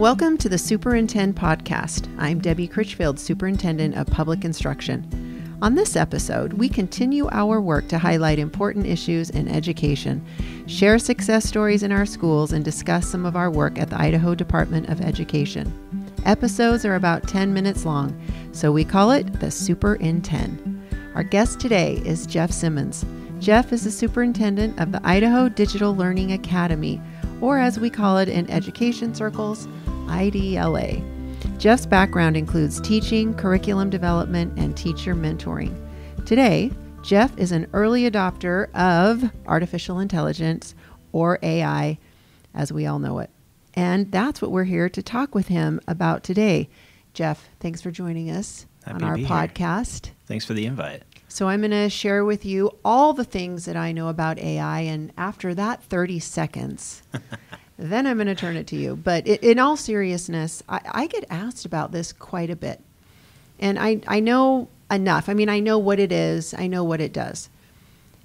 Welcome to the Superintend Podcast. I'm Debbie Critchfield, Superintendent of Public Instruction. On this episode, we continue our work to highlight important issues in education, share success stories in our schools, and discuss some of our work at the Idaho Department of Education. Episodes are about 10 minutes long, so we call it the Superintend. Our guest today is Jeff Simmons. Jeff is the superintendent of the Idaho Digital Learning Academy, or as we call it in education circles, IDLA. Jeff's background includes teaching, curriculum development, and teacher mentoring. Today, Jeff is an early adopter of artificial intelligence, or AI, as we all know it. And that's what we're here to talk with him about today. Jeff, thanks for joining us on our podcast. Thanks for the invite. So I'm going to share with you all the things that I know about AI, and after that 30 seconds, then I'm going to turn it to you. But in all seriousness, I get asked about this quite a bit. And I know enough. I mean, I know what it is. I know what it does.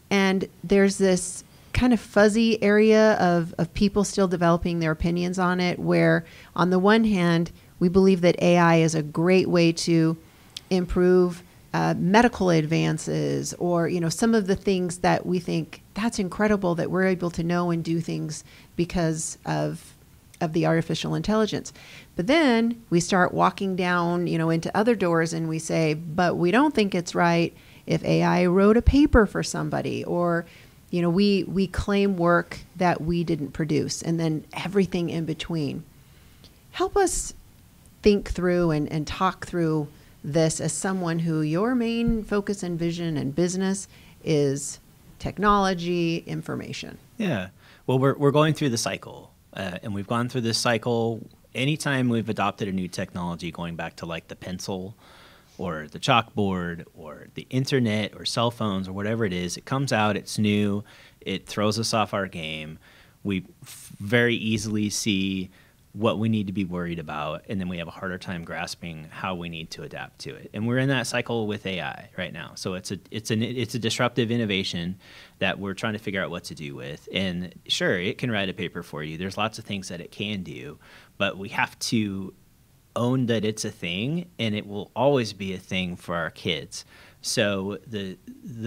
And there's this kind of fuzzy area of people still developing their opinions on it, where on the one hand, we believe that AI is a great way to improve medical advances, or some of the things that we think that's incredible that we're able to know and do things because of the artificial intelligence. But then we start walking down into other doors and we say, but we don't think it's right if AI wrote a paper for somebody, or we claim work that we didn't produce, and then everything in between. Help us think through and talk through this as someone who your main focus and vision and business is technology, information. Yeah. Well, we're going through the cycle, and we've gone through this cycle anytime we've adopted a new technology, going back to like the pencil or the chalkboard or the internet or cell phones or whatever it is. It comes out, it's new, it throws us off our game. We very easily see what we need to be worried about, and then we have a harder time grasping how we need to adapt to it. And we're in that cycle with AI right now. So it's a disruptive innovation that we're trying to figure out what to do with. And sure, it can write a paper for you. There's lots of things that it can do, but we have to own that it's a thing, and it will always be a thing for our kids. So the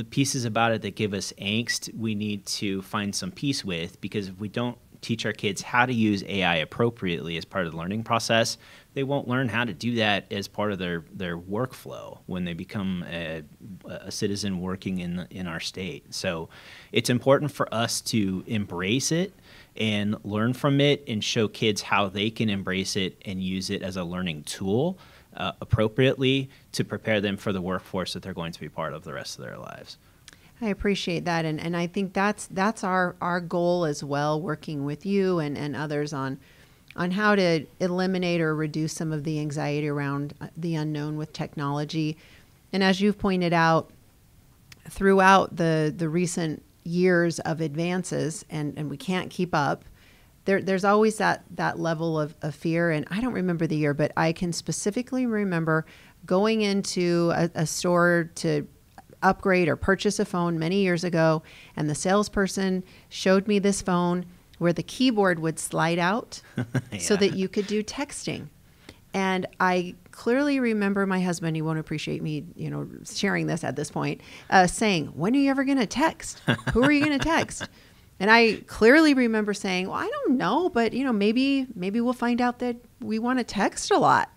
pieces about it that give us angst, we need to find some peace with, because if we don't teach our kids how to use AI appropriately as part of the learning process, they won't learn how to do that as part of their workflow when they become a citizen working in our state. So it's important for us to embrace it and learn from it and show kids how they can embrace it and use it as a learning tool appropriately to prepare them for the workforce that they're going to be part of the rest of their lives. I appreciate that, and I think that's our goal as well, working with you and others on how to eliminate or reduce some of the anxiety around the unknown with technology. And as you've pointed out, throughout the recent years of advances, and we can't keep up, there's always that level of fear. And I don't remember the year, but I can specifically remember going into a store to upgrade or purchase a phone many years ago, and the salesperson showed me this phone where the keyboard would slide out so that you could do texting. And I clearly remember my husband, he won't appreciate me, sharing this at this point, saying, when are you ever going to text? Who are you going to text? And I clearly remember saying, well, I don't know, but maybe we'll find out that we want to text a lot.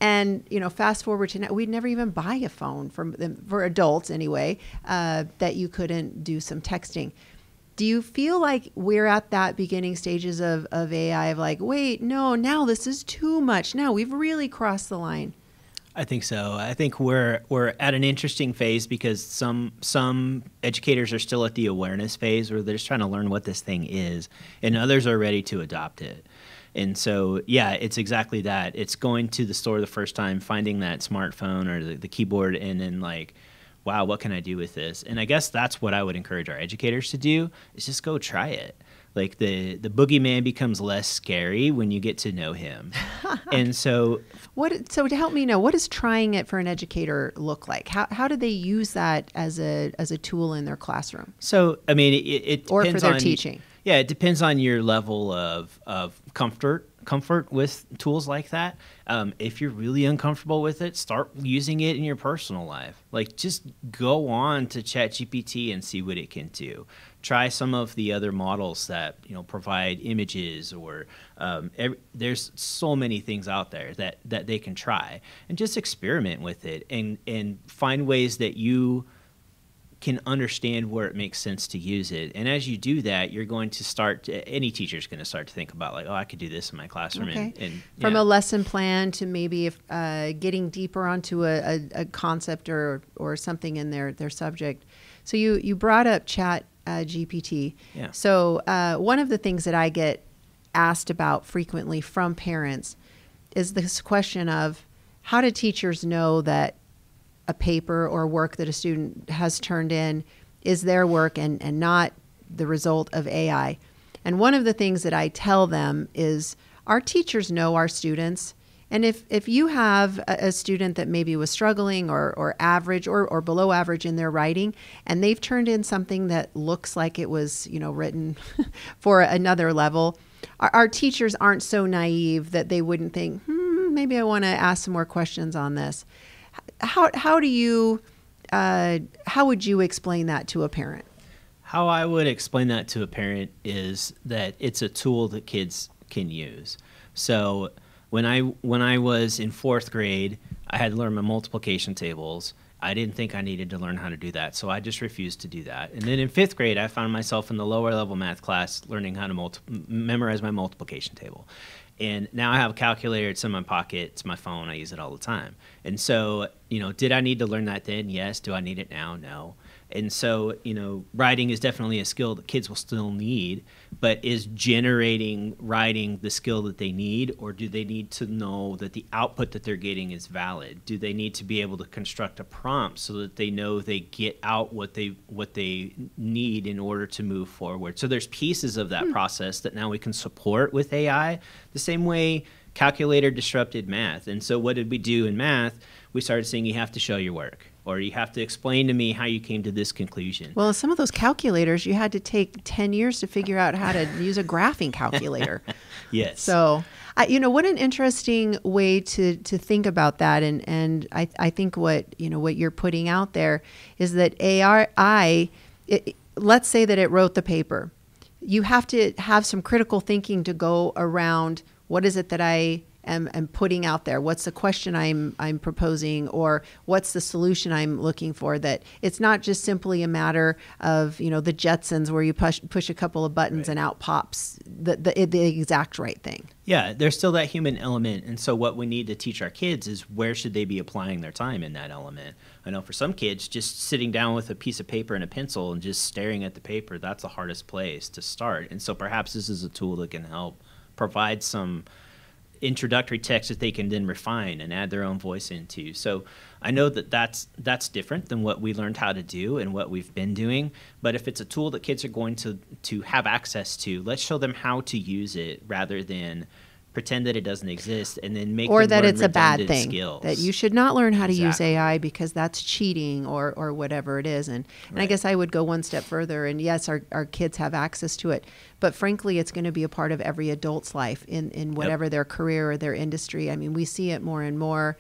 And, fast forward to now, we'd never even buy a phone for adults anyway, that you couldn't do some texting. Do you feel like we're at that beginning stages of AI of like, wait, no, now this is too much. Now we've really crossed the line? I think so. I think we're at an interesting phase, because some educators are still at the awareness phase where they're just trying to learn what this thing is, and others are ready to adopt it. And so, yeah, it's exactly that. It's going to the store the first time, finding that smartphone or the keyboard, and then like, wow, what can I do with this? And I guess that's what I would encourage our educators to do, is just go try it. Like the boogeyman becomes less scary when you get to know him. And so to help me know, what does trying it for an educator look like? How do they use that as a tool in their classroom? So, I mean, it or depends for their on teaching. Yeah, it depends on your level of comfort comfort with tools like that. If you're really uncomfortable with it, start using it in your personal life. Like, just go on to ChatGPT and see what it can do. Try some of the other models that, you know, provide images, or there's so many things out there that they can try, and just experiment with it and find ways that you can understand where it makes sense to use it. And as you do that, you're going to start, any teacher's going to start to think about, like, oh, I could do this in my classroom. Okay. And From a lesson plan to maybe if, getting deeper onto a concept or something in their subject. So you brought up Chat GPT. Yeah. So one of the things that I get asked about frequently from parents is this question of, how do teachers know that a paper or work that a student has turned in is their work and not the result of AI? And one of the things that I tell them is, our teachers know our students. And if you have a student that maybe was struggling or average or below average in their writing, and they've turned in something that looks like it was, you know, written for another level, our teachers aren't so naive that they wouldn't think, maybe I want to ask some more questions on this. How would you explain that to a parent? How I would explain that to a parent is that it's a tool that kids can use. So when I was in 4th grade, I had to learn my multiplication tables. I didn't think I needed to learn how to do that, so I just refused to do that. And then in 5th grade, I found myself in the lower level math class learning how to memorize my multiplication table. And now I have a calculator. It's in my pocket. It's my phone. I use it all the time. And so, you know, did I need to learn that then? Yes. Do I need it now? No. And so, you know, writing is definitely a skill that kids will still need, but is generating writing the skill that they need, or do they need to know that the output that they're getting is valid? Do they need to be able to construct a prompt so that they know they get out what they need in order to move forward? So there's pieces of that process that now we can support with AI, the same way calculator disrupted math. And so what did we do in math? We started saying, you have to show your work, or you have to explain to me how you came to this conclusion. Well, some of those calculators, you had to take 10 years to figure out how to use a graphing calculator. Yes. So, you know, what an interesting way to think about that. And I think what you're putting out there is that AI, let's say that it wrote the paper. You have to have some critical thinking to go around, what is it that I am putting out there? What's the question I'm proposing, or what's the solution I'm looking for? That it's not just simply a matter of, you know, the Jetsons where you push a couple of buttons and out pops the exact right thing. Yeah, there's still that human element. And so what we need to teach our kids is, where should they be applying their time in that element? I know for some kids, just sitting down with a piece of paper and a pencil and just staring at the paper, that's the hardest place to start. And so perhaps this is a tool that can help provide some introductory text that they can then refine and add their own voice into. So I know that that's different than what we learned how to do and what we've been doing. But if it's a tool that kids are going to have access to, let's show them how to use it rather than pretend that it doesn't exist and then make or them that learn it's a bad redundant thing, skills. that you should not learn how to use Exactly. AI because that's cheating or whatever it is. And I guess I would go one step further, and yes, our kids have access to it, but frankly, it's going to be a part of every adult's life in whatever their career or their industry. I mean, we see it more and more,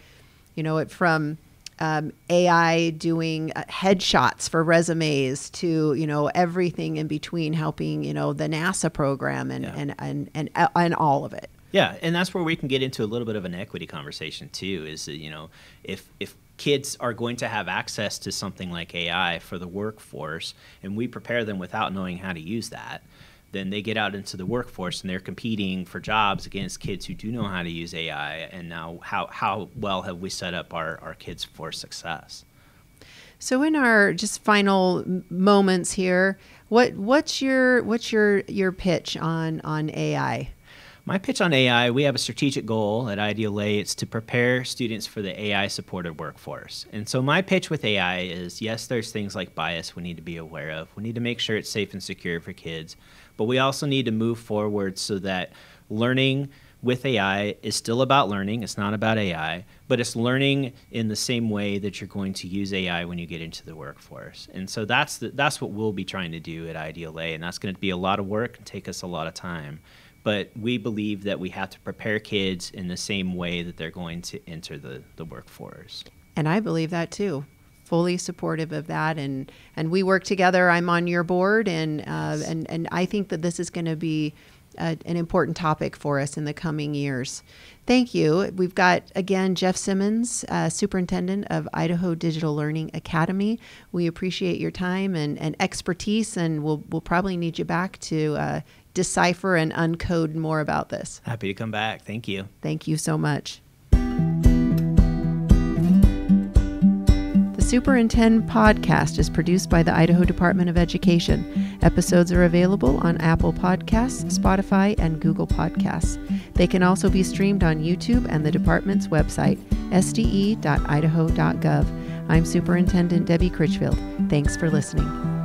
you know, from AI doing headshots for resumes to, you know, everything in between, helping, you know, the NASA program and all of it. Yeah, and that's where we can get into a little bit of an equity conversation too, is that, you know, if kids are going to have access to something like AI for the workforce, and we prepare them without knowing how to use that, then they get out into the workforce and they're competing for jobs against kids who do know how to use AI. And now how well have we set up our kids for success? So in our just final moments here, what's your pitch on AI? My pitch on AI, we have a strategic goal at IDLA. It's to prepare students for the AI-supported workforce. And so my pitch with AI is, yes, there's things like bias we need to be aware of. We need to make sure it's safe and secure for kids. But we also need to move forward so that learning with AI is still about learning. It's not about AI, but it's learning in the same way that you're going to use AI when you get into the workforce. And so that's what we'll be trying to do at IDLA, and that's going to be a lot of work and take us a lot of time. but we believe that we have to prepare kids in the same way that they're going to enter the workforce. And I believe that too. Fully supportive of that, and we work together. I'm on your board, and I think that this is going to be an important topic for us in the coming years. Thank you. We've got, again, Jeff Simmons, Superintendent of Idaho Digital Learning Academy. We appreciate your time and expertise, and we'll probably need you back to decipher and uncode more about this. Happy to come back. Thank you. Thank you so much. The Superintendent Podcast is produced by the Idaho Department of Education. Episodes are available on Apple Podcasts, Spotify, and Google Podcasts. They can also be streamed on YouTube and the department's website, sde.idaho.gov. I'm Superintendent Debbie Critchfield. Thanks for listening.